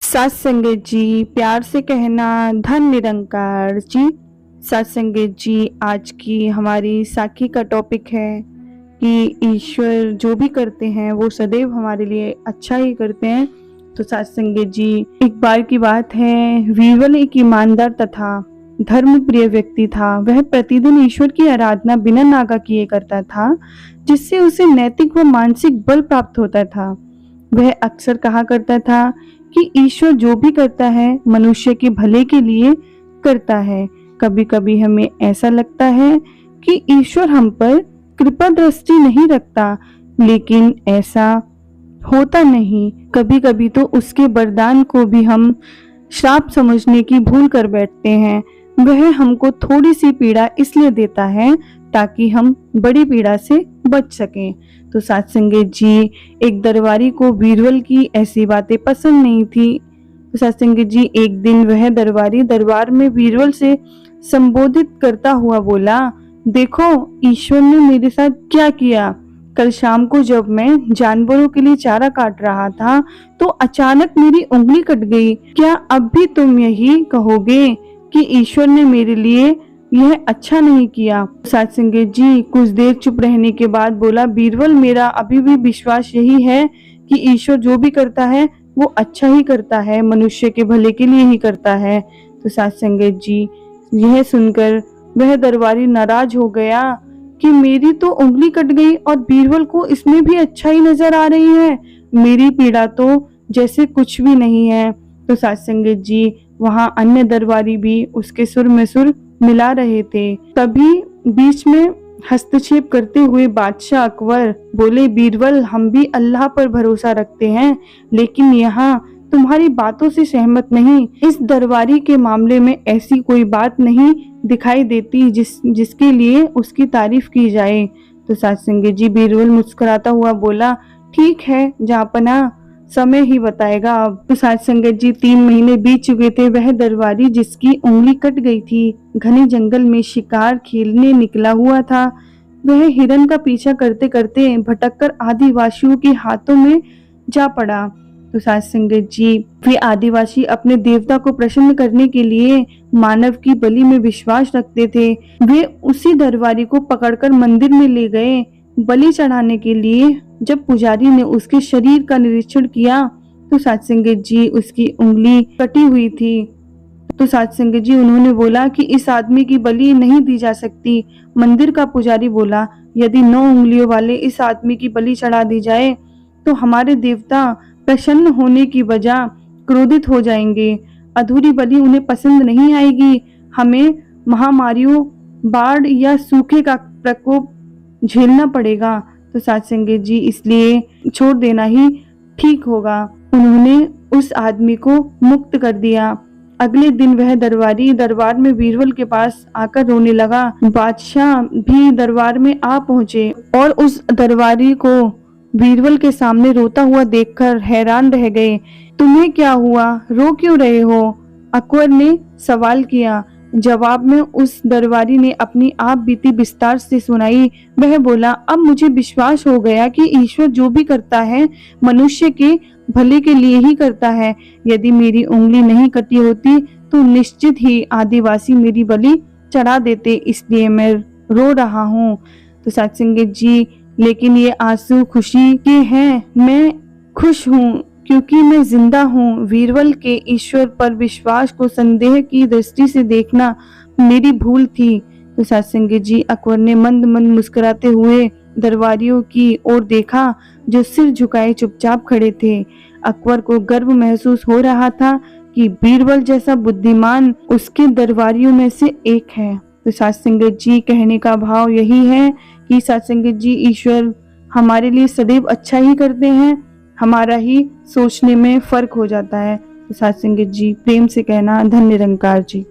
सात संगत जी, प्यार से कहना धन निरंकार जी। सात संगत जी, आज की हमारी साखी का टॉपिक है कि ईश्वर जो भी करते हैं वो सदैव हमारे लिए अच्छा ही करते हैं। तो सात संगत जी, एक बार की बात है, वीरबल एक ईमानदार तथा धर्म प्रिय व्यक्ति था। वह प्रतिदिन ईश्वर की आराधना बिना नागा किए करता था, जिससे उसे नैतिक व मानसिक बल प्राप्त होता था। वह अक्सर कहा करता था कि ईश्वर जो भी करता है मनुष्य के भले के लिए करता है। कभी कभी हमें ऐसा लगता है कि ईश्वर हम पर कृपा दृष्टि नहीं रखता, लेकिन ऐसा होता नहीं। कभी कभी तो उसके वरदान को भी हम श्राप समझने की भूल कर बैठते हैं। वह हमको थोड़ी सी पीड़ा इसलिए देता है ताकि हम बड़ी पीड़ा से बच सकें। तो सात संगत जी, एक दरबारी को बीरबल की ऐसी बातें पसंद नहीं थी। तो सात संगत जी, एक दिन वह दरबारी दरबार में बीरबल से संबोधित करता हुआ बोला, देखो ईश्वर ने मेरे साथ क्या किया। कल शाम को जब मैं जानवरों के लिए चारा काट रहा था तो अचानक मेरी उंगली कट गई। क्या अब भी तुम यही कहोगे कि ईश्वर ने मेरे लिए यह अच्छा नहीं किया। सात संगत जी कुछ देर चुप रहने के बाद बोला, बीरबल मेरा अभी भी विश्वास यही है कि ईश्वर जो भी करता है वो अच्छा ही करता है, मनुष्य के भले के लिए ही करता है। तो सात संगत जी, यह सुनकर वह दरबारी नाराज हो गया कि मेरी तो उंगली कट गई और बीरबल को इसमें भी अच्छा ही नजर आ रही है, मेरी पीड़ा तो जैसे कुछ भी नहीं है। तो सात संगत जी, वहां अन्य दरबारी भी उसके सुर में सुर मिला रहे थे। तभी बीच में हस्तक्षेप करते हुए बादशाह अकबर बोले, बीरबल हम भी अल्लाह पर भरोसा रखते हैं, लेकिन यहाँ तुम्हारी बातों से सहमत नहीं। इस दरबारी के मामले में ऐसी कोई बात नहीं दिखाई देती जिसके लिए उसकी तारीफ की जाए। तो सात संगत जी, बीरबल मुस्कुराता हुआ बोला, ठीक है जहाँपना, समय ही बताएगा। अब तो सात संगत जी, 3 महीने बीत चुके थे। वह दरबारी जिसकी उंगली कट गई थी घने जंगल में शिकार खेलने निकला हुआ था। वह हिरन का पीछा करते करते भटककर आदिवासियों के हाथों में जा पड़ा। तो सात संगत जी, वे आदिवासी अपने देवता को प्रसन्न करने के लिए मानव की बलि में विश्वास रखते थे। वे उसी दरबारी को पकड़कर मंदिर में ले गए बलि चढ़ाने के लिए। जब पुजारी ने उसके शरीर का निरीक्षण किया तो सात संगत जी, उसकी उंगली कटी हुई थी। तो सात संगत जी, उन्होंने बोला कि इस आदमी की बलि नहीं दी जा सकती। मंदिर का पुजारी बोला, यदि 9 उंगलियों वाले इस आदमी की बलि चढ़ा दी जाए तो हमारे देवता प्रसन्न होने की बजाय क्रोधित हो जाएंगे। अधूरी बलि उन्हें पसंद नहीं आएगी। हमें महामारियों, बाढ़ या सूखे का प्रकोप झेलना पड़ेगा। तो सात संगत जी, इसलिए छोड़ देना ही ठीक होगा। उन्होंने उस आदमी को मुक्त कर दिया। अगले दिन वह दरबारी दरबार में बीरबल के पास आकर रोने लगा। बादशाह भी दरबार में आ पहुंचे और उस दरबारी को बीरबल के सामने रोता हुआ देखकर हैरान रह गए। तुम्हें क्या हुआ, रो क्यों रहे हो? अकबर ने सवाल किया। जवाब में उस दरबारी ने अपनी आप बीती विस्तार से सुनाई। वह बोला, अब मुझे विश्वास हो गया कि ईश्वर जो भी करता है मनुष्य के भले के लिए ही करता है। यदि मेरी उंगली नहीं कटी होती तो निश्चित ही आदिवासी मेरी बलि चढ़ा देते, इसलिए मैं रो रहा हूँ। तो सात संगत जी, लेकिन ये आंसू खुशी के हैं। मैं खुश हूँ क्योंकि मैं जिंदा हूँ। बीरबल के ईश्वर पर विश्वास को संदेह की दृष्टि से देखना मेरी भूल थी। तो सात संगत जी, अकबर ने मंद मंद मुस्कुराते हुए दरबारियों की ओर देखा जो सिर झुकाए चुपचाप खड़े थे। अकबर को गर्व महसूस हो रहा था कि बीरबल जैसा बुद्धिमान उसके दरबारियों में से एक है। तो सात संगत जी, कहने का भाव यही है कि सात संगत जी, ईश्वर हमारे लिए सदैव अच्छा ही करते हैं, हमारा ही सोचने में फर्क हो जाता है। तो सात संगत जी, प्रेम से कहना धन निरंकार जी।